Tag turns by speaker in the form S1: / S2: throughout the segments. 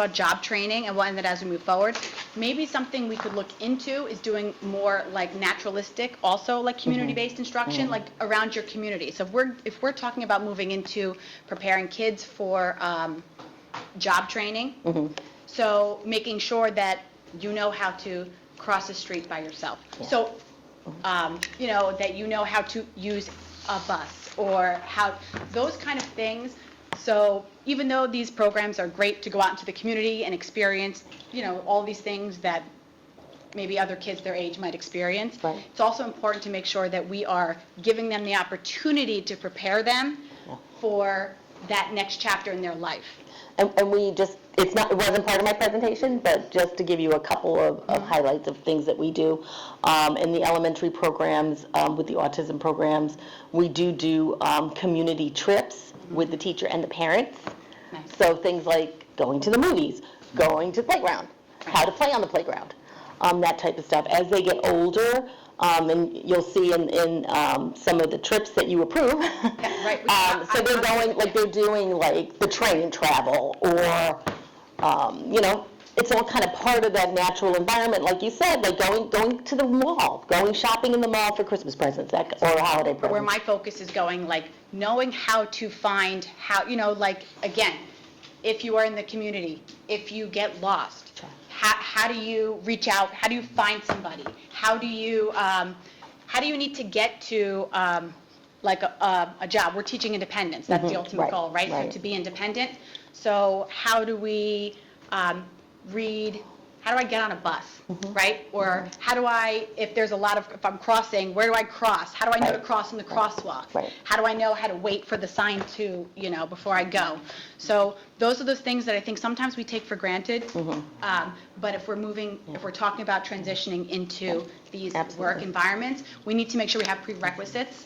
S1: about job training and that as we move forward, maybe something we could look into is doing more like naturalistic, also like community-based instruction, like around your community. So if we're talking about moving into preparing kids for job training, so making sure that you know how to cross the street by yourself. So, that you know how to use a bus or how, those kind of things. So even though these programs are great to go out into the community and experience, all these things that maybe other kids their age might experience, it's also important to make sure that we are giving them the opportunity to prepare them for that next chapter in their life.
S2: And we just, it wasn't part of my presentation, but just to give you a couple of highlights of things that we do. In the elementary programs, with the autism programs, we do community trips with the teacher and the parents.
S1: Nice.
S2: So things like going to the movies, going to the playground, how to play on the playground, that type of stuff. As they get older, and you'll see in some of the trips that you approve.
S1: Yeah, right.
S2: So they're going, like they're doing like the train travel or, it's all kind of part of that natural environment, like you said, like going to the mall, going shopping in the mall for Christmas presents or holiday presents.
S1: Where my focus is going, like knowing how to find like again, if you are in the community, if you get lost, how do you reach out? How do you find somebody? How do you need to get to like a job? We're teaching independence. That's the ultimate goal, right? So to be independent. So how do we read? How do I get on a bus, right? Or how do I, if I'm crossing, where do I cross? How do I know to cross in the crosswalk? How do I know how to wait for the sign to, before I go? So those are those things that I think sometimes we take for granted. But if we're talking about transitioning into these work environments, we need to make sure we have prerequisites.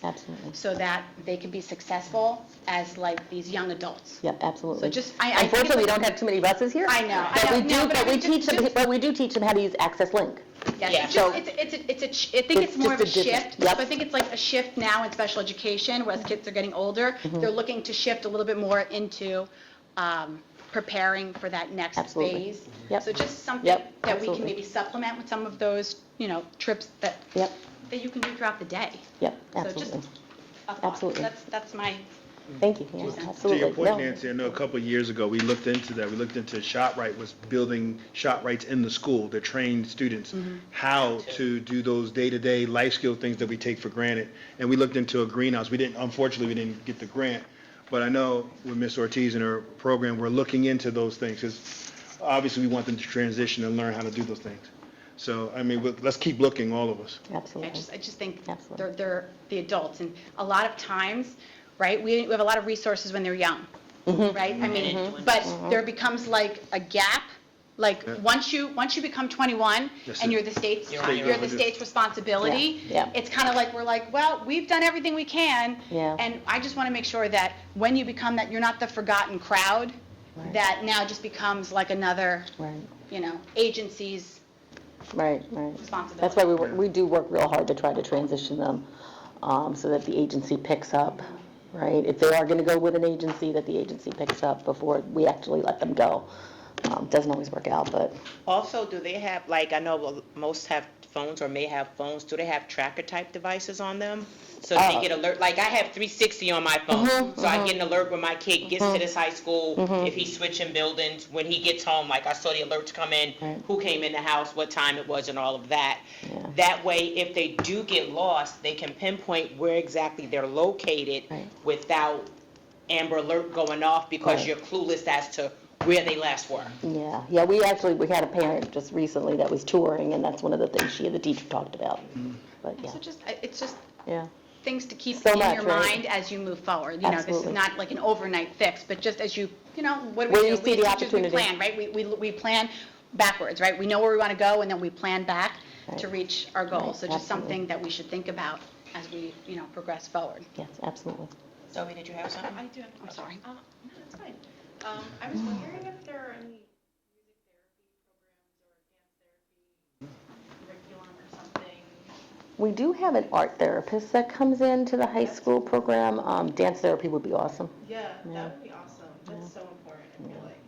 S1: So that they can be successful as like these young adults.
S2: Yeah, absolutely.
S1: So
S2: unfortunately, we don't have too many buses here.
S1: I know.
S2: But we do teach them how to use Access Link.
S1: Yes, I think it's more of a shift. So I think it's like a shift now in special education, where as kids are getting older, they're looking to shift a little bit more into preparing for that next phase. So just something that we can maybe supplement with some of those, trips that you can do throughout the day.
S2: Absolutely.
S1: So just a thought. That's my.
S2: Thank you. Absolutely.
S3: To your point, Nancy, I know a couple of years ago we looked into that. We looked into ShopRite was building ShopRites in the school to train students how to do those day-to-day life skill things that we take for granted. And we looked into a greenhouse. Unfortunately, we didn't get the grant. But I know with Ms. Ortiz and her program, we're looking into those things because obviously we want them to transition and learn how to do those things. So, let's keep looking, all of us.
S2: Absolutely.
S1: I just think they're the adults. And a lot of times, right, we have a lot of resources when they're young, right? But there becomes like a gap. Like once you become 21 and you're the state's responsibility, it's kind of like we're like, well, we've done everything we can, and I just want to make sure that when you become that, you're not the forgotten crowd that now just becomes like another, agency's responsibility.
S2: That's why we do work real hard to try to transition them, so that the agency picks up. Right, if they are going to go with an agency, that the agency picks up before we actually let them go. Doesn't always work out, but.
S4: Also, do they have, like, I know most have phones or may have phones, do they have tracker type devices on them? So they get alert, like I have 360 on my phone, so I get an alert when my kid gets to this high school, if he's switching buildings, when he gets home, like I saw the alerts come in, who came in the house, what time it was, and all of that. That way, if they do get lost, they can pinpoint where exactly they're located without Amber Alert going off because you're clueless as to where they last were.
S2: Yeah, we had a parent just recently that was touring, and that's one of the things the teacher talked about. But
S1: So it's just things to keep
S2: So
S1: in
S2: much,
S1: your
S2: right?
S1: mind as you move forward. This
S2: Absolutely.
S1: is not like an overnight fix, but just as you, what do
S2: Where
S1: we do?
S2: you see the
S1: as teachers, we
S2: opportunity.
S1: plan, right? We plan backwards, right? We know where we want to go, and then we plan back to reach our goals. So just something that we should think about as we, progress forward.
S2: Yes, absolutely.
S4: Zoe, did you have something?
S5: I do have a
S1: I'm
S5: question.
S1: sorry.
S5: No, it's fine. I was wondering if there are any music therapy programs or dance therapy curriculum or something.
S2: We do have an art therapist that comes into the high school program. Dance therapy would be awesome.
S5: Yeah, that would be awesome. That's so important, I feel like.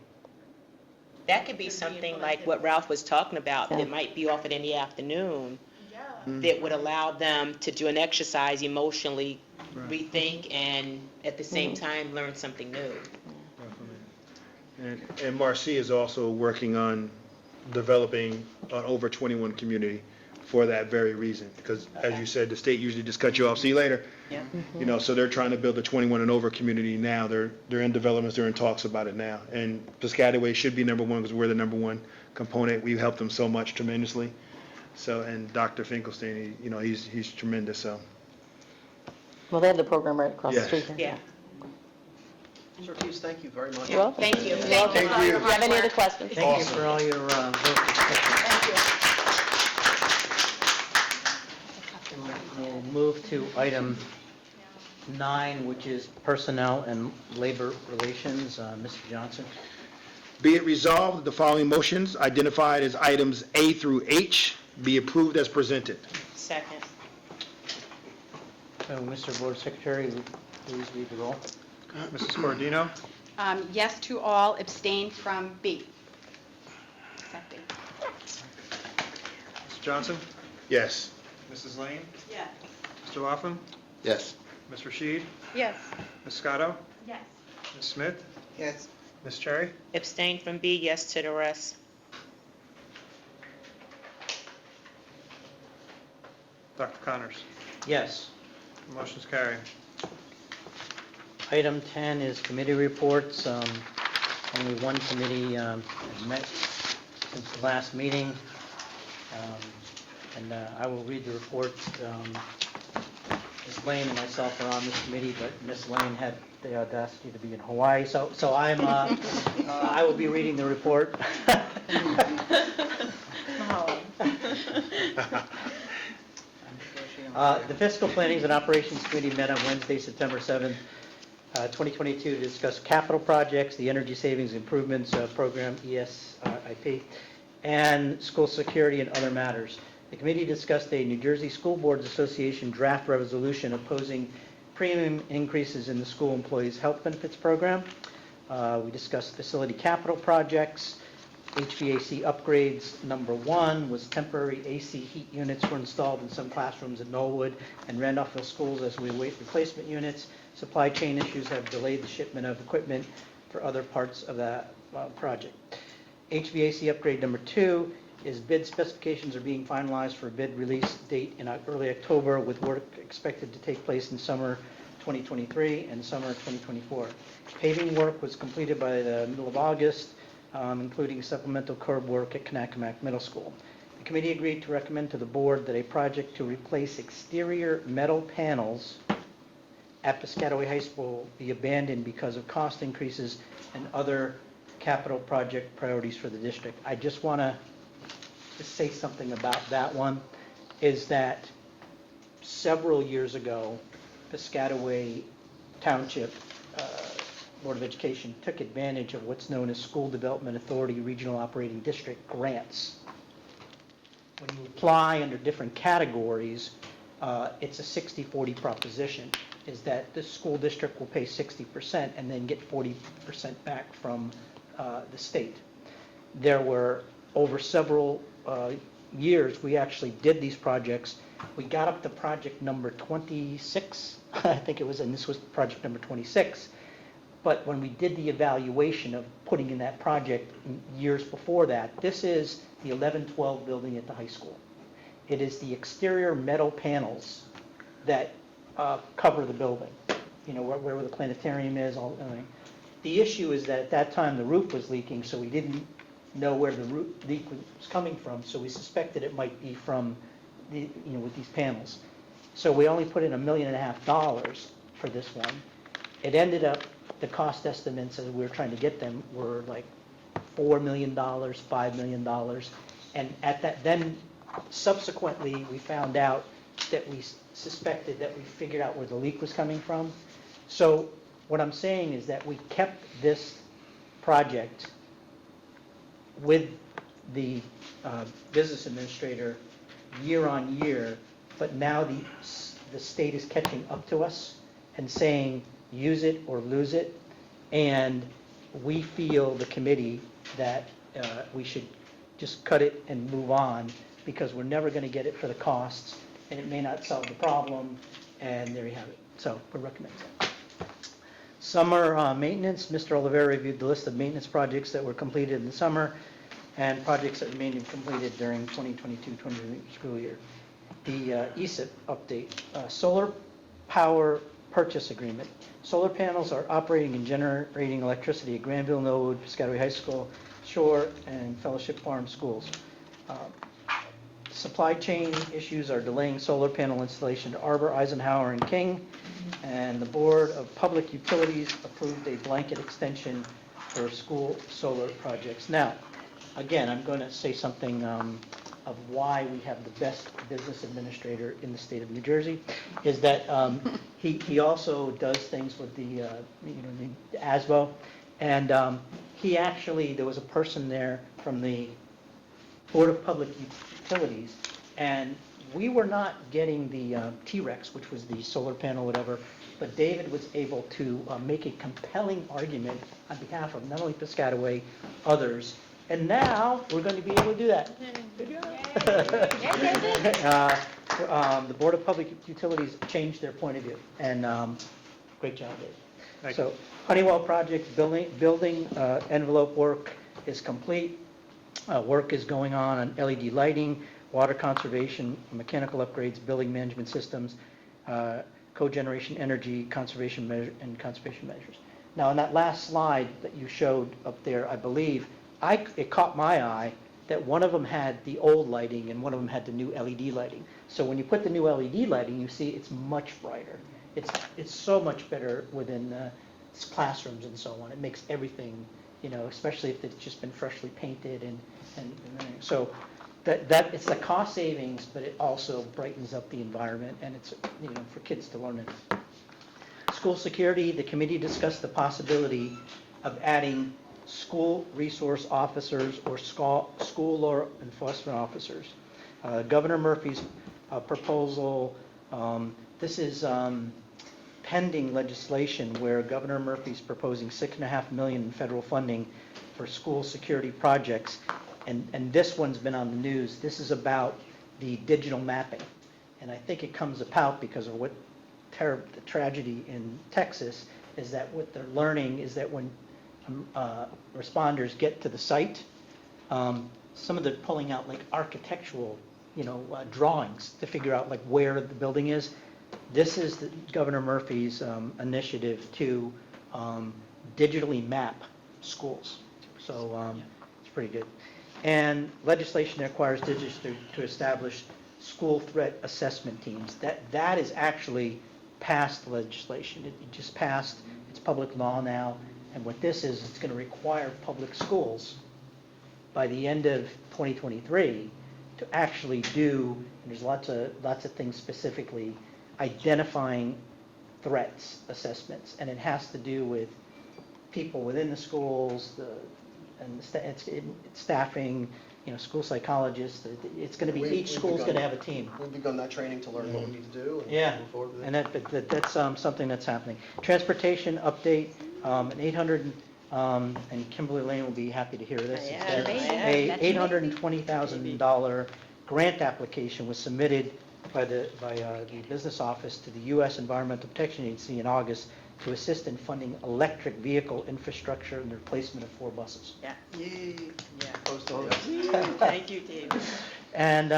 S4: That could be something like what Ralph was talking about,
S2: Yeah.
S4: that might be offered in the afternoon,
S5: Yeah.
S4: that would allow them to do an exercise emotionally,
S3: Right.
S4: rethink, and at the same time, learn something new.
S3: And Marcy is also working on developing an over 21 community for that very reason. Because as you said, the state usually just cut you off, see you later.
S4: Yeah.
S3: You know, so they're trying to build a 21 and over community now. They're in developments, they're in talks about it now. And Piscataway should be number one because we're the number one component. We've helped them so much tremendously. So, and Dr. Finkelstein, you know, he's tremendous, so.
S2: Well, they have the program right across the
S3: Yes.
S2: street here.
S4: Yeah.
S6: Mr. Ortiz, thank you very much.
S2: You're welcome.
S1: Thank you.
S2: You're
S1: Thank
S2: welcome.
S1: you for all your
S2: Do you have any
S1: hard
S2: other
S1: work.
S2: questions?
S7: Thank you for all your work.
S1: Thank you.
S7: We'll move to item 9, which is personnel and labor relations. Mr. Johnson?
S3: Be it resolved, that the following motions identified as items A through H be approved as presented.
S4: Second.
S7: So, Mr. Board Secretary, would you please read the roll.
S3: Mrs. Cordino?
S1: Yes to all, abstain from B. Accepting.
S8: Mr. Johnson?
S3: Yes.
S8: Mrs. Lane?
S1: Yes.
S8: Mr. Laughlin?
S6: Yes.
S8: Ms. Rashid?
S1: Yes.
S8: Ms. Scotto?
S5: Yes.
S8: Ms. Smith?
S6: Yes.
S8: Ms. Cherry?
S4: Abstain from B, yes to the rest.
S8: Dr. Connors?
S7: Yes.
S8: Motion's carried.
S7: Item 10 is committee reports. Only one committee has met since the last meeting. And I will read the report. Ms. Lane and myself are on this committee, but Ms. Lane had the audacity to be in Hawaii, so I'm, I will be reading the report. The Fiscal Plannings and Operations Committee met on Wednesday, September 7th, 2022, to discuss capital projects, the Energy Savings Improvements Program, ESIP, and school security and other matters. The committee discussed a New Jersey School Boards Association draft resolution opposing premium increases in the school employees' health benefits program. We discussed facility capital projects. HVAC upgrades. Number 1 was temporary AC heat units were installed in some classrooms at Knollwood and Randolphville schools as we await replacement units. Supply chain issues have delayed the shipment of equipment for other parts of that project. HVAC upgrade number 2 is bid specifications are being finalized for bid release date in early October, with work expected to take place in summer 2023 and summer 2024. Paving work was completed by the middle of August, including supplemental curb work at Kanakamak Middle School. The committee agreed to recommend to the board that a project to replace exterior metal panels at Piscataway High School be abandoned because of cost increases and other capital project priorities for the district. I just want to say something about that one, is that several years ago, Piscataway Township Board of Education took advantage of what's known as School Development Authority Regional Operating District grants. When you apply under different categories, it's a 60-40 proposition, is that the school district will pay 60% and then get 40% back from the state. There were, over several years, we actually did these projects. We got up to project number 26, I think it was, and this was project number 26. But when we did the evaluation of putting in that project years before that, this is the 11-12 building at the high school. It is the exterior metal panels that cover the building, you know, where the planetarium is. The issue is that at that time the roof was leaking, so we didn't know where the roof leak was coming from, so we suspected it might be from with these panels. So we only put in $1.5 million for this one. It ended up, the cost estimates as we were trying to get them were like $4 million, $5 million. And at that, then subsequently, we found out that we suspected that we figured out where the leak was coming from. So what I'm saying is that we kept this project with the business administrator year on year, but now the state is catching up to us and saying, use it or lose it. And we feel, the committee, that we should just cut it and move on, because we're never going to get it for the costs, and it may not solve the problem, and there you have it. So we recommend that. Summer maintenance, Mr. Olivera reviewed the list of maintenance projects that were completed in the summer and projects that remained completed during 2022-23 school year. The ESIP update, solar power purchase agreement. Solar panels are operating and generating electricity at Granville, Norwood, Piscataway High School, Shore, and Fellowship Farm schools. Supply chain issues are delaying solar panel installation to Arbor, Eisenhower, and King, and the Board of Public Utilities approved a blanket extension for school solar projects. Now, again, I'm going to say something of why we have the best business administrator in the state of New Jersey, is that he also does things with the ASBO, and he actually, there was a person there from the Board of Public Utilities, and we were not getting the T-Rex, which was the solar panel, whatever, but David was able to make a compelling argument on behalf of not only Piscataway, others, and now we're going to be able to do that. The Board of Public Utilities changed their point of view, and great job, Dave.
S8: Thank
S7: So Honeywell project building envelope work is complete. Work is going on LED lighting, water conservation, mechanical upgrades, building management systems, cogeneration energy, conservation measures. Now, in that last slide that you showed up there, I believe, it caught my eye that one of them had the old lighting and one of them had the new LED lighting. So when you put the new LED lighting, you see it's much brighter. It's so much better within classrooms and so on. It makes everything, especially if it's just been freshly painted and so that it's the cost savings, but it also brightens up the environment, and it's for kids to learn it. School security, the committee discussed the possibility of adding school resource officers or school law enforcement officers. Governor Murphy's proposal, this is pending legislation where Governor Murphy's proposing $6.5 million in federal funding for school security projects, and this one's been on the news. This is about the digital mapping, and I think it comes about because of what the tragedy in Texas is, that what they're learning is that when responders get to the site, some of them pulling out like architectural, drawings to figure out like where the building is. This is Governor Murphy's initiative to digitally map schools. So it's pretty good. And legislation that requires districts to establish school threat assessment teams. That is actually passed legislation. It just passed. It's public law now. And what this is, it's going to require public schools by the end of 2023 to actually do, and there's lots of things specifically, identifying threats assessments. And it has to do with people within the schools, staffing, school psychologists. It's going to be, each school's going to have a team.
S6: We've begun that training to learn what we need to do and
S7: Yeah,
S6: move forward with it.
S7: and that's something that's happening. Transportation update, an 800, and Kimberly Lane will be happy to hear this.
S4: Yeah,
S7: A $820,000 grant application was submitted by the business office to the U.S. Environmental Protection Agency in August to assist in funding electric vehicle infrastructure and the replacement of 4 buses.
S4: Yeah.
S6: Yay.
S7: Opposed to all this.
S4: Thank you, David.
S7: And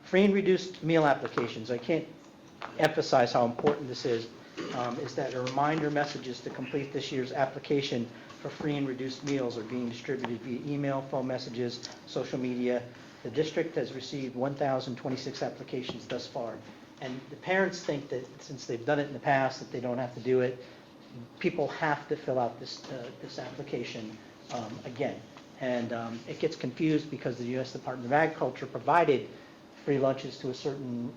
S7: free and reduced meal applications, I can't emphasize how important this is that a reminder messages to complete this year's application for free and reduced meals are being distributed via email, phone messages, social media. The district has received 1,026 applications thus far. And the parents think that since they've done it in the past, that they don't have to do it. People have to fill out this application again. And it gets confused because the U.S. Department of Agriculture provided free lunches to a certain,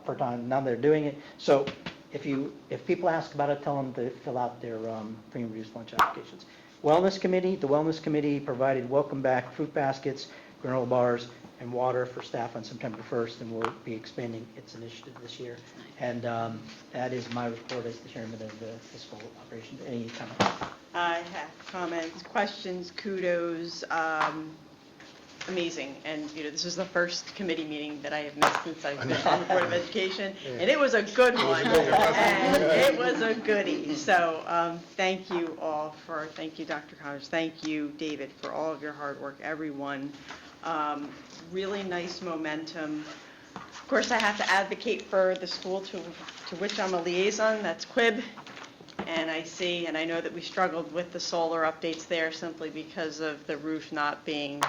S7: per time. Now they're doing it. So if people ask about it, tell them to fill out their free and reduced lunch applications. Wellness Committee, the Wellness Committee provided welcome back fruit baskets, granola bars, and water for staff on September 1st, and we'll be expanding its initiative this year. And that is my report as the chairman of the fiscal operations. Any comments?
S5: I have comments, questions, kudos, amazing. And, this is the first committee meeting that I have missed since I've been on the Board of Education, and it was a good one. And it was a goodie. So, thank you all thank you, Dr. Connors, thank you, David, for all of your hard work, everyone. Really nice momentum. Of course, I have to advocate for the school to which I'm a liaison, that's Quib. And I know that we struggled with the solar updates there simply because of the roof not being,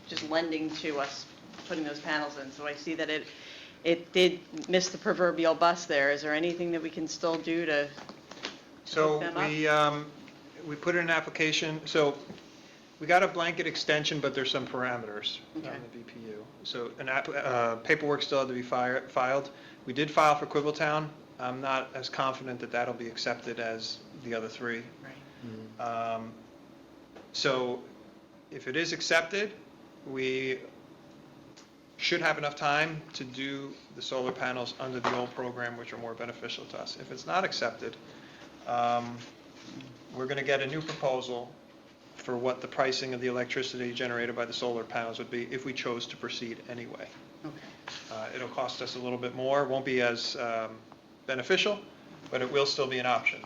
S5: just lending to us putting those panels in. So I see that it did miss the proverbial bus there. Is there anything that we can still do to
S8: So
S5: hook them up?
S8: we put in an application, so we got a blanket extension, but there's some parameters on
S5: Okay.
S8: the BPU. So paperwork still had to be filed. We did file for Quibbletown. I'm not as confident that that'll be accepted as the other three.
S5: Right.
S8: So if it is accepted, we should have enough time to do the solar panels under the old program, which are more beneficial to us. If it's not accepted, we're going to get a new proposal for what the pricing of the electricity generated by the solar panels would be if we chose to proceed anyway.
S5: Okay.
S8: It'll cost us a little bit more, won't be as beneficial, but it will still be an option.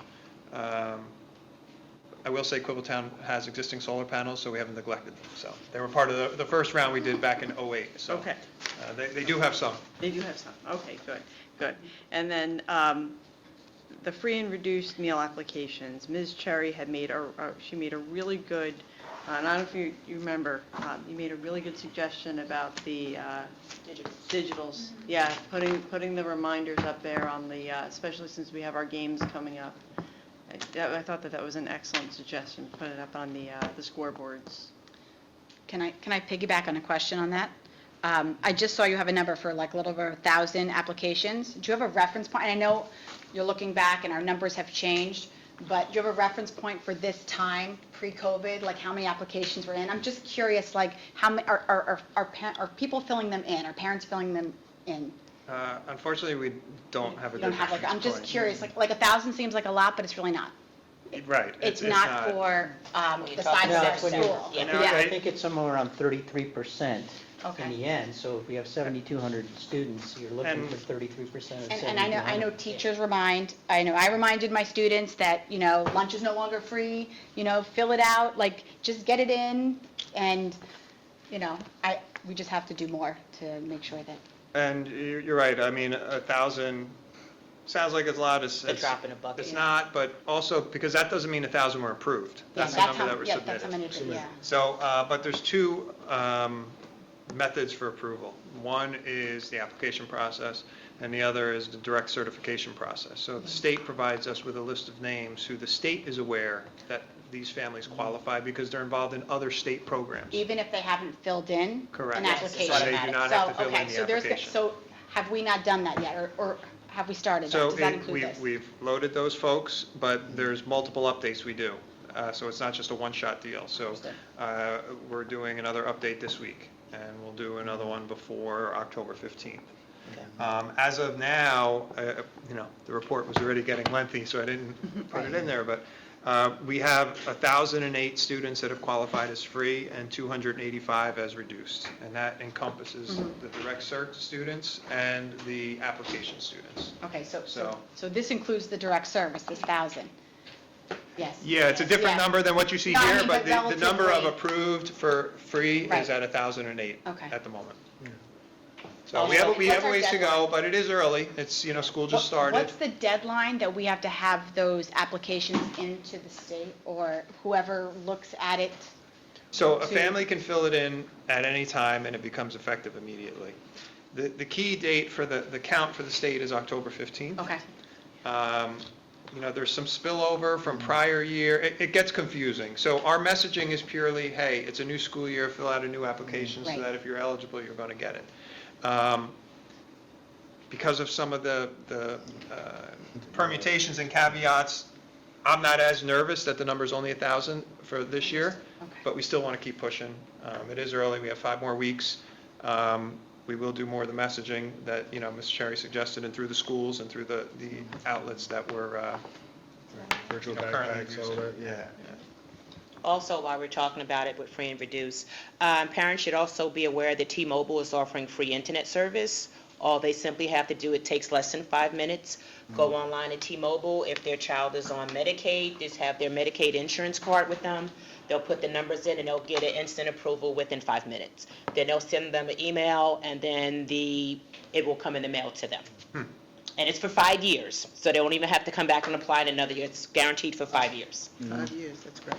S8: I will say Quibbletown has existing solar panels, so we haven't neglected them. So they were part of the first round we did back in '08. So
S5: Okay.
S8: they do have some.
S5: They do have some. Okay, good. And then the free and reduced meal applications, Ms. Cherry had made she made a really good, and I don't know if you remember, you made a really good suggestion about the digitals. Yeah, putting the reminders up there on the, especially since we have our games coming up. I thought that was an excellent suggestion, put it up on the scoreboards.
S1: Can I piggyback on a question on that? I just saw you have a number for like a little over 1,000 applications. Do you have a reference point? And I know you're looking back and our numbers have changed, but do you have a reference point for this time, pre-COVID, like how many applications were in? I'm just curious, like how many, are people filling them in? Are parents filling them in?
S8: Unfortunately, we don't have a
S1: You
S8: good
S1: don't have like, I'm
S8: reference
S1: just
S8: point.
S1: curious, like 1,000 seems like a lot, but it's really not.
S8: Right.
S1: It's not for the size
S7: No,
S1: of their
S7: it's when you-
S1: school.
S8: No,
S7: I think it's somewhere around 33% in
S1: Okay.
S7: the end. So if we have 7,200 students, you're looking
S8: And-
S7: for 33% of
S1: And I know
S7: 7,200.
S1: teachers I reminded my students that, lunch is no longer free, fill it out, like, just get it in, and, we just have to do more to make sure that.
S8: And you're right, I mean, 1,000 sounds like it's a lot, it's.
S4: A drop in a bucket.
S8: It's not, but also, because that doesn't mean 1,000 were approved. That's the
S1: Yeah,
S8: number that were
S1: yeah, that's how
S8: submitted.
S1: many, yeah.
S8: So, but there's two methods for approval. One is the application process, and the other is the direct certification process. So the state provides us with a list of names who the state is aware that these families qualify because they're involved in other state programs.
S1: Even if they haven't filled in
S8: Correct.
S1: an
S8: Yes,
S1: application?
S8: so they do not have to fill in the
S1: So
S8: application.
S1: so have we not done that yet, or have we started that?
S8: So
S1: Does that include this?
S8: we've loaded those folks, but there's multiple updates we do. So it's not just a one-shot deal. So
S1: Understood.
S8: we're doing another update this week, and we'll do another one before October 15th. As of now, the report was already getting lengthy, so I didn't put it in there, but we have 1,008 students that have qualified as free and 285 as reduced. And that encompasses the direct cert students and the application students.
S1: Okay, so
S8: So-
S1: this includes the direct service, this 1,000? Yes?
S8: Yeah, it's a different
S1: Yeah.
S8: number than what you see
S1: No, I
S8: here,
S1: mean,
S8: but
S1: but
S8: the number of
S1: relatively-
S8: approved for free
S1: Right.
S8: is at 1,008
S1: Okay.
S8: at the moment. So we have a
S1: What's our
S8: ways to go,
S1: deadline?
S8: but it is early. It's, school just started.
S1: What's the deadline that we have to have those applications into the state, or whoever looks at it?
S8: So a
S1: to-
S8: family can fill it in at any time and it becomes effective immediately. The key date for the count for the state is October 15th.
S1: Okay,
S8: There's some spillover from prior year. It gets confusing. So our messaging is purely, hey, it's a new school year, fill out a new application so
S1: Right.
S8: that if you're eligible, you're going to get it. Because of some of the permutations and caveats, I'm not as nervous that the number's only 1,000 for this year,
S1: Okay.
S8: but we still want to keep pushing. It is early, we have 5 more weeks. We will do more of the messaging that, Ms. Cherry suggested, and through the schools and through the outlets that we're
S3: Virtual
S8: currently
S3: backpacks, all
S8: using.
S3: that, yeah.
S4: Also, while we're talking about it with free and reduced, parents should also be aware that T-Mobile is offering free internet service. All they simply have to do, it takes less than 5 minutes, go online to T-Mobile. If their child is on Medicaid, just have their Medicaid insurance card with them. They'll put the numbers in and they'll get an instant approval within 5 minutes. Then they'll send them an email and then it will come in the mail to them. And it's for 5 years, so they won't even have to come back and apply in another year. It's guaranteed for 5 years.
S5: 5 years, that's great.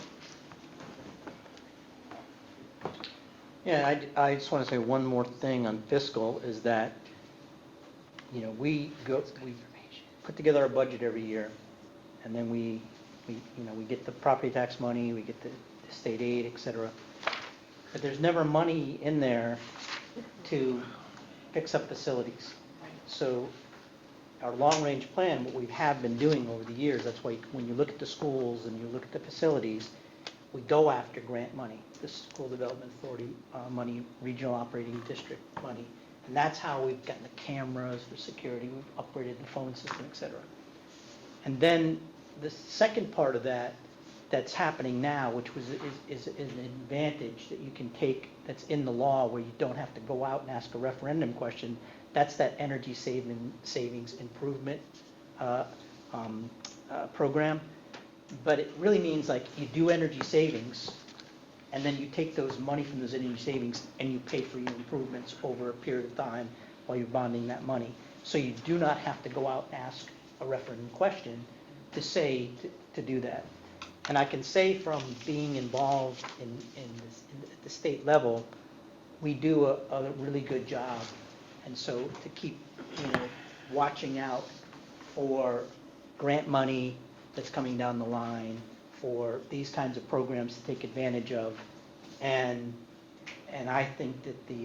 S7: Yeah, I just want to say one more thing on fiscal, is that, we put together our budget every year, and then we get the property tax money, we get the state aid, et cetera. But there's never money in there to fix up facilities. So our long-range plan, what we have been doing over the years, that's why when you look at the schools and you look at the facilities, we go after grant money, the School Development Authority money, Regional Operating District money. And that's how we've gotten the cameras for security, we've upgraded the phone system, et cetera. And then the second part of that, that's happening now, which is an advantage that you can take, that's in the law, where you don't have to go out and ask a referendum question, that's that energy savings improvement program. But it really means, like, you do energy savings, and then you take those money from those energy savings and you pay for your improvements over a period of time while you're bonding that money. So you do not have to go out and ask a referendum question to do that. And I can say, from being involved at the state level, we do a really good job. And so to keep, watching out for grant money that's coming down the line, for these kinds of programs to take advantage of, and I think that the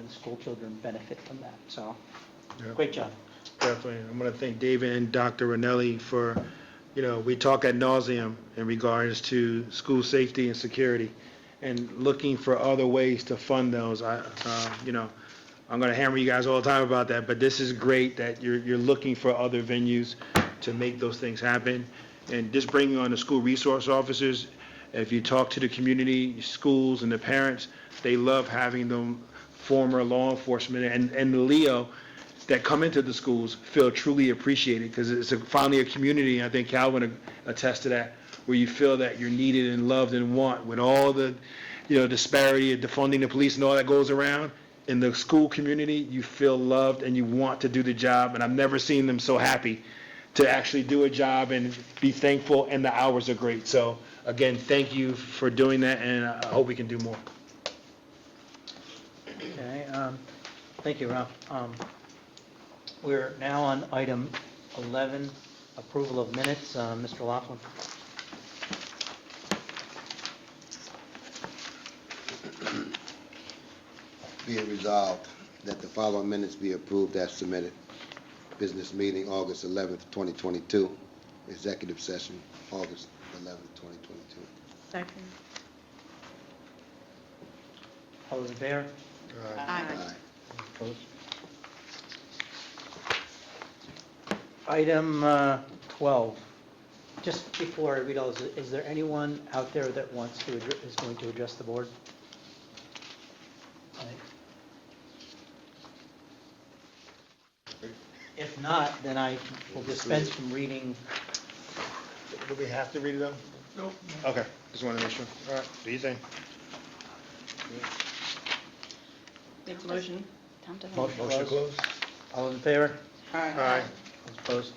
S7: school children benefit from that. So,
S3: Yeah.
S7: great job.
S3: Definitely. I'm going to thank David and Dr. Ranelli for, we talk ad nauseum in regards to school safety and security, and looking for other ways to fund those. I'm going to hammer you guys all the time about that, but this is great that you're looking for other venues to make those things happen. And just bringing on the school resource officers, if you talk to the community, schools, and the parents, they love having them former law enforcement and the LEO that come into the schools feel truly appreciated, because it's finally a community, I think Calvin attests to that, where you feel that you're needed and loved and want, with all the, disparity of defunding the police and all that goes around. In the school community, you feel loved and you want to do the job, and I've never seen them so happy to actually do a job and be thankful, and the hours are great. So again, thank you for doing that, and I hope we can do more.
S7: Okay, thank you, Ralph. We're now on item 11, approval of minutes. Mr. Laughlin.
S9: Be it resolved that the following minutes be approved as submitted. Business meeting, August 11th, 2022. Executive session, August 11th, 2022.
S5: Second.
S7: All those in favor?
S5: Aye.
S7: Opposed? Item 12. Just before I read all this, is there anyone out there that is going to address the board? If not, then I will dispense from reading.
S3: Do we have to read it out? Nope. Okay, just wanted to make sure. All right, do you think?
S5: Make a motion.
S7: Motion
S3: Motion to
S7: closed.
S3: close?
S7: All those in favor?
S3: Aye.
S7: Those opposed?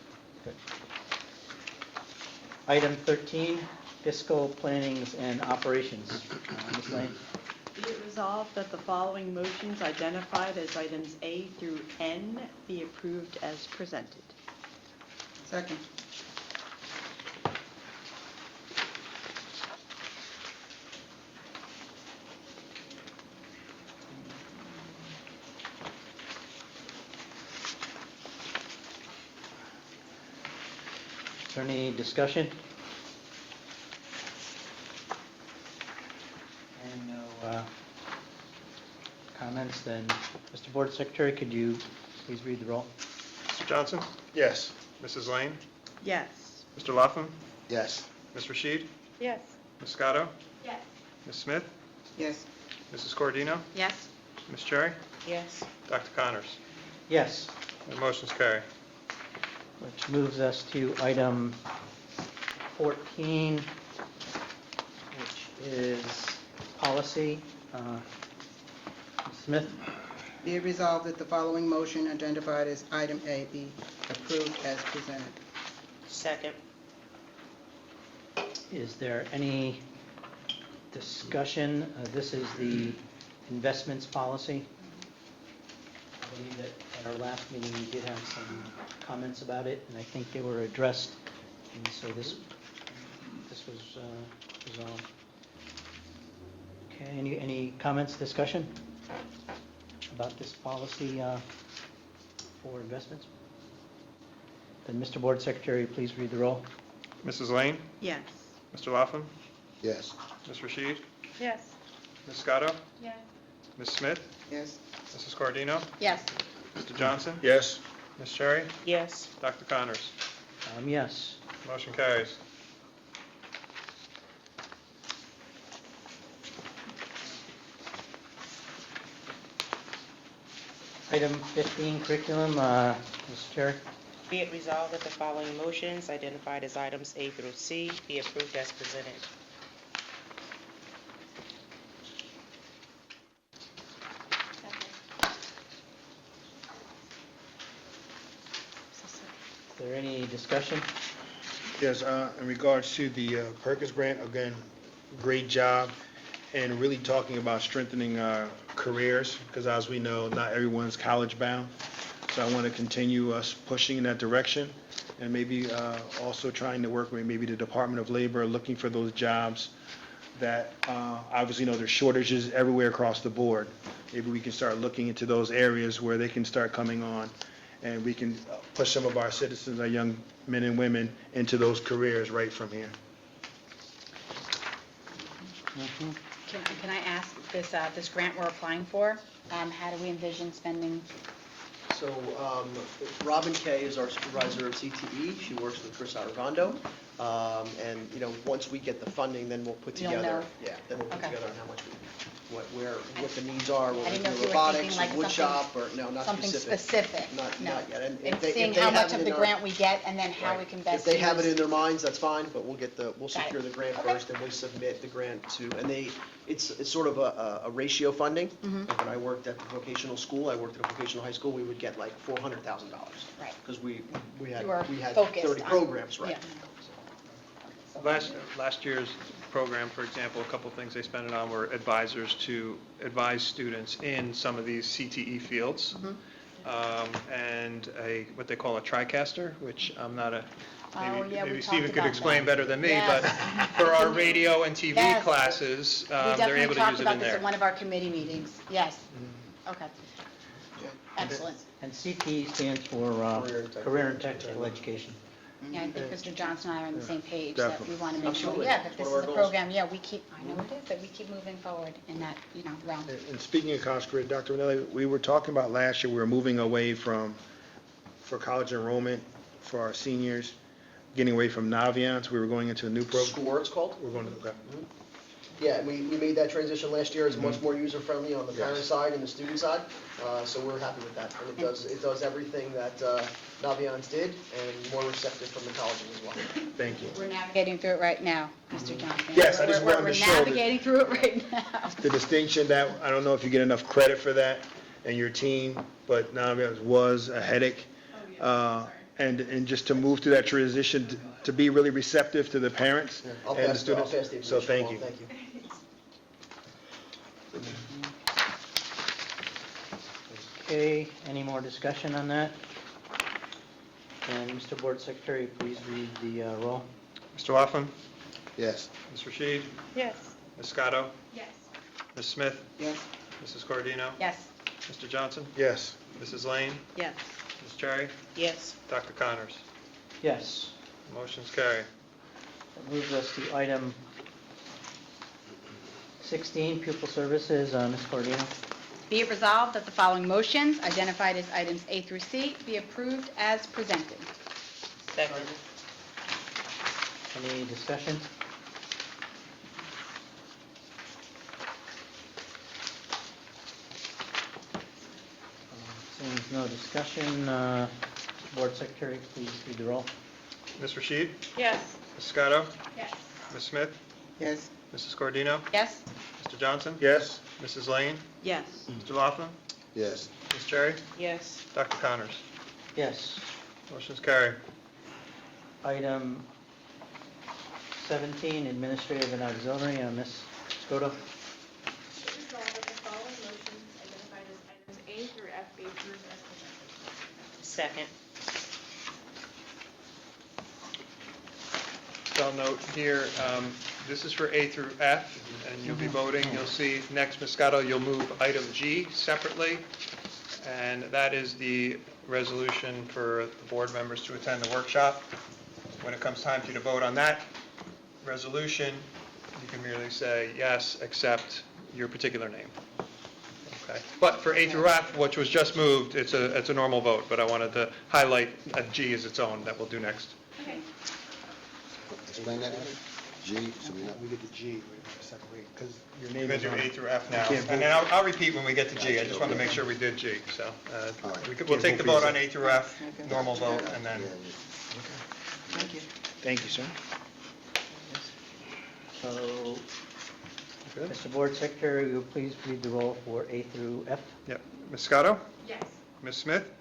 S7: Okay. Item 13, fiscal plannings and operations. Ms. Lane?
S5: Be it resolved that the following motions identified as items A through N be approved as presented. Second.
S7: Is there any discussion? comments, then, Mr. Board Secretary, could you please read the roll?
S8: Mr. Johnson?
S3: Yes.
S8: Mrs. Lane?
S5: Yes.
S8: Mr. Laughlin?
S9: Yes.
S8: Ms. Rashid?
S5: Yes.
S8: Ms. Scotto?
S1: Yes.
S8: Ms. Smith?
S5: Yes.
S8: Mrs. Cordino?
S1: Yes?
S8: Ms. Cherry?
S4: Yes.
S8: Dr. Connors?
S7: Yes,
S8: The motion's carried.
S7: which moves us to item 14, which is policy. Ms. Smith?
S10: Be it resolved that the following motion identified as item A be approved as presented.
S4: Second.
S7: Is there any discussion? This is the investments policy. I believe that at our last meeting, we did have some comments about it, and I think they were addressed, and so this was resolved. Okay, any comments, discussion about this policy for investments? Then, Mr. Board Secretary, please read the roll.
S8: Mrs. Lane?
S5: Yes.
S8: Mr. Laughlin?
S9: Yes.
S8: Ms. Rashid?
S5: Yes.
S8: Ms. Scotto?
S1: Yes.
S8: Ms. Smith?
S10: Yes.
S8: Mrs. Cordino?
S1: Yes.
S8: Mr. Johnson?
S3: Yes.
S8: Ms. Cherry?
S4: Yes.
S8: Dr. Connors?
S7: Yes.
S8: Motion carries.
S7: Item 15, curriculum, Mr. Chair.
S4: Be it resolved that the following motions identified as items A through C be approved as presented.
S7: Is there any discussion?
S3: Yes, in regards to the Perkins Grant, again, great job, and really talking about strengthening careers, because as we know, not everyone's college bound. So I want to continue us pushing in that direction, and maybe also trying to work with maybe the Department of Labor, looking for those jobs that, obviously, there's shortages everywhere across the board. Maybe we can start looking into those areas where they can start coming on, and we can push some of our citizens, our young men and women, into those careers right from here.
S1: Can I ask, this grant we're applying for, how do we envision spending?
S6: So Robin Kay is our supervisor of CTE. She works with Chris Arvando. And, once we get the funding, then we'll put
S1: You'll
S6: together.
S1: know.
S6: Yeah, then we'll put
S1: Okay.
S6: together on how much, what the needs are,
S1: I
S6: what we
S1: didn't know
S6: do
S1: if you were
S6: robotics,
S1: thinking like
S6: or wood
S1: something-
S6: shop, or, no, not
S1: Something
S6: specific.
S1: specific?
S6: Not
S1: No.
S6: yet. And if
S1: It's
S6: they-
S1: seeing
S6: if they
S1: how
S6: have
S1: much
S6: it
S1: of
S6: in
S1: the
S6: our-
S1: grant we get, and then how
S6: Right.
S1: we can best
S6: If they have it
S1: use-
S6: in their minds, that's fine, but we'll
S1: Got it.
S6: secure the grant
S1: Okay.
S6: first, and we submit the grant to, and it's sort of a ratio funding.
S1: Mm-hmm.
S6: Like when I worked at the vocational school, I worked at a vocational high school, we would get like $400,000.
S1: Right.
S6: Because we had
S1: You were
S6: 30
S1: focused on-
S6: programs, right?
S1: yeah.
S8: Last year's program, for example, a couple things they spent it on were advisors to advise students in some of these CTE fields. And what they call a TriCaster, which I'm not a,
S1: Oh, yeah, we
S8: maybe
S1: talked
S8: Stephen could
S1: about
S8: explain
S1: that.
S8: better than me,
S1: Yes.
S8: but for our radio and TV
S1: Yes.
S8: classes,
S1: We
S8: they're able
S1: definitely
S8: to
S1: talked
S8: use it
S1: about
S8: in
S1: this at
S8: there.
S1: one of our committee meetings, yes. Okay. Excellent.
S7: And CTE stands for Career and Technical Education.
S1: Yeah, I think Mr. Johnson and I are on the same page, that we
S3: Definitely.
S1: want to make sure,
S6: Absolutely.
S1: yeah, that
S6: It's
S1: this
S6: one
S1: is
S6: of
S1: a
S6: our
S1: program, yeah, we keep, I know it is, that we keep moving forward in that, realm.
S3: And speaking of college career, Dr. Manelli, we were talking about last year, we were moving away from, for college enrollment for our seniors, getting away from Naviance, we were going into a new program.
S6: Score, it's called.
S3: We're going to, okay.
S6: Yeah, we made that transition last year. It's much more user-friendly on the parent side and the student side, so we're happy with that. And it does everything that Naviance did, and more receptive from the colleges as well.
S3: Thank you.
S1: We're navigating through it right now, Mr. Johnson.
S3: Yes, I just wanted to show
S1: We're
S3: that-
S1: navigating through it right now.
S3: The distinction that, I don't know if you get enough credit for that and your team, but Naviance was a headache. And just to move through that transition, to be really receptive to the parents
S6: I'll
S3: and the
S6: pass the
S3: students.
S6: information
S3: So thank
S6: along.
S3: you.
S6: Thank you.
S7: Okay, any more discussion on that? And Mr. Board Secretary, please read the roll.
S8: Mr. Laughlin?
S9: Yes.
S8: Ms. Rashid?
S5: Yes.
S8: Ms. Scotto?
S1: Yes.
S8: Ms. Smith?
S10: Yes.
S8: Mrs. Cordino?
S1: Yes.
S8: Mr. Johnson?
S3: Yes.
S8: Mrs. Lane?
S5: Yes.
S8: Ms. Cherry?
S4: Yes.
S8: Dr. Connors?
S7: Yes.
S8: Motion's carried.
S7: That moves us to item 16, pupil services, Ms. Cordino.
S1: Be it resolved that the following motions, identified as items A through C, be approved as presented.
S4: Second.
S7: Any discussion? Seeing no discussion, Board Secretary, please read the roll.
S8: Ms. Rashid?
S5: Yes.
S8: Ms. Scotto?
S1: Yes.
S8: Ms. Smith?
S10: Yes.
S8: Mrs. Cordino?
S1: Yes?
S8: Mr. Johnson?
S3: Yes?
S8: Mrs. Lane?
S5: Yes.
S8: Mr. Laughlin?
S9: Yes.
S8: Ms. Cherry?
S4: Yes.
S8: Dr. Connors?
S7: Yes.
S8: Motion's carried.
S7: Item 17, administrative and auxiliary, Ms. Scotto.
S11: Resolved that the following motions identified as items A through F be approved as presented.
S4: Second.
S8: So I'll note here, this is for A through F, and you'll be voting. You'll see next, Ms. Scotto, you'll move item G separately, and that is the resolution for the board members to attend the workshop. When it comes time for you to vote on that resolution, you can merely say, yes, accept your particular name. Okay. But for A through F, which was just moved, it's a normal vote, but I wanted to highlight that G is its own that we'll do next.
S1: Okay.
S9: Explain that, G, so we know.
S3: We get to G, we have to separate, because your
S8: We're
S3: name
S8: going
S3: is
S8: to do
S3: on
S8: A
S3: it.
S8: through F now,
S3: You can't
S8: and
S3: vote.
S8: then I'll repeat when we get to G. I just wanted to make sure we did G, so
S9: All right.
S8: we'll take the vote on A through F,
S10: Okay.
S8: normal vote, and then,
S10: Thank you.
S3: Thank you, sir.
S7: So,
S8: good?
S7: Mr. Board Secretary, will you please read the roll for A through F?
S8: Yep. Ms. Scotto?
S11: Yes.
S8: Ms. Smith?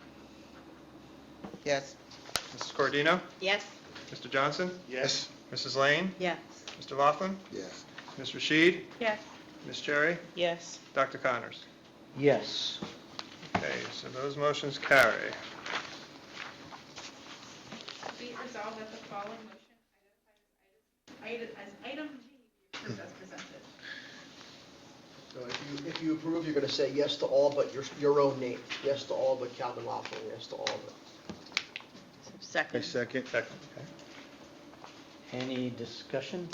S10: Yes.
S8: Mrs. Cordino?
S5: Yes.
S8: Mr. Johnson?
S3: Yes?
S8: Mrs. Lane?
S5: Yes.
S8: Mr. Laughlin?
S9: Yes.
S8: Ms. Rashid?
S1: Yes.
S8: Ms. Cherry?
S4: Yes.
S8: Dr. Connors?
S7: Yes.
S8: Okay, so those motions carry.
S11: Be it resolved that the following motion identified as item G be approved as presented.
S6: So if you approve, you're gonna say yes to all but your own name. Yes to all but Calvin Laughlin, yes to all but.
S3: I
S5: Second.
S3: second.
S8: Second, okay.
S7: Any discussion?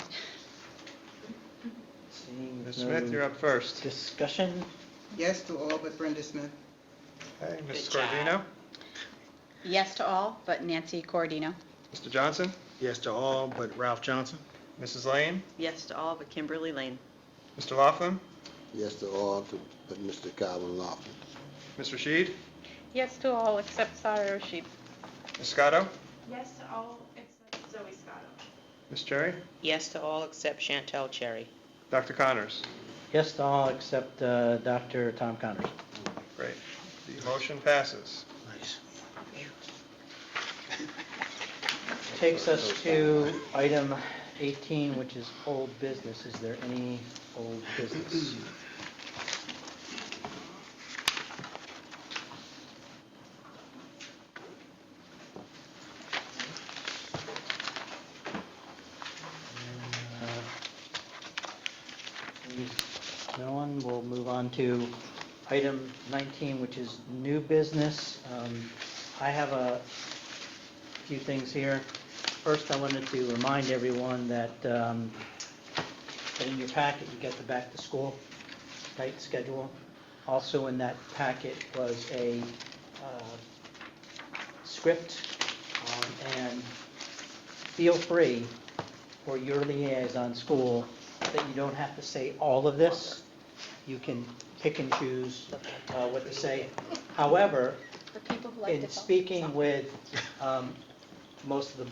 S7: Seeing
S8: Ms.
S7: no
S8: Smith, you're up first.
S7: Discussion?
S10: Yes to all but Brenda Smith.
S8: Okay, Mrs.
S4: Good job.
S8: Cordino?
S1: Yes to all, but Nancy Cordino.
S8: Mr. Johnson?
S3: Yes to all, but Ralph Johnson?
S8: Mrs. Lane?
S5: Yes to all but Kimberly Lane.
S8: Mr. Laughlin?
S9: Yes to all, but Mr. Calvin Laughlin.
S8: Ms. Rashid?
S11: Yes to all except Sara Rashid.
S8: Ms. Scotto?
S11: Yes to all except Zoe Scotto.
S8: Ms. Cherry?
S4: Yes to all except Chantel Cherry.
S8: Dr. Connors?
S7: Yes to all except Dr. Tom Connors.
S8: Great. The motion passes.
S3: Nice.
S7: Takes us to item 18, which is old business. Is there any old business? No one, we'll move on to item 19, which is new business. I have a few things here. First, I wanted to remind everyone that that in your packet, you get the back-to-school type schedule. Also in that packet was a script, and feel free for your liaison school that you don't have to say all of this. You can pick and choose what to say. However,
S1: For people who like to
S7: in
S1: vote.
S7: speaking with most of the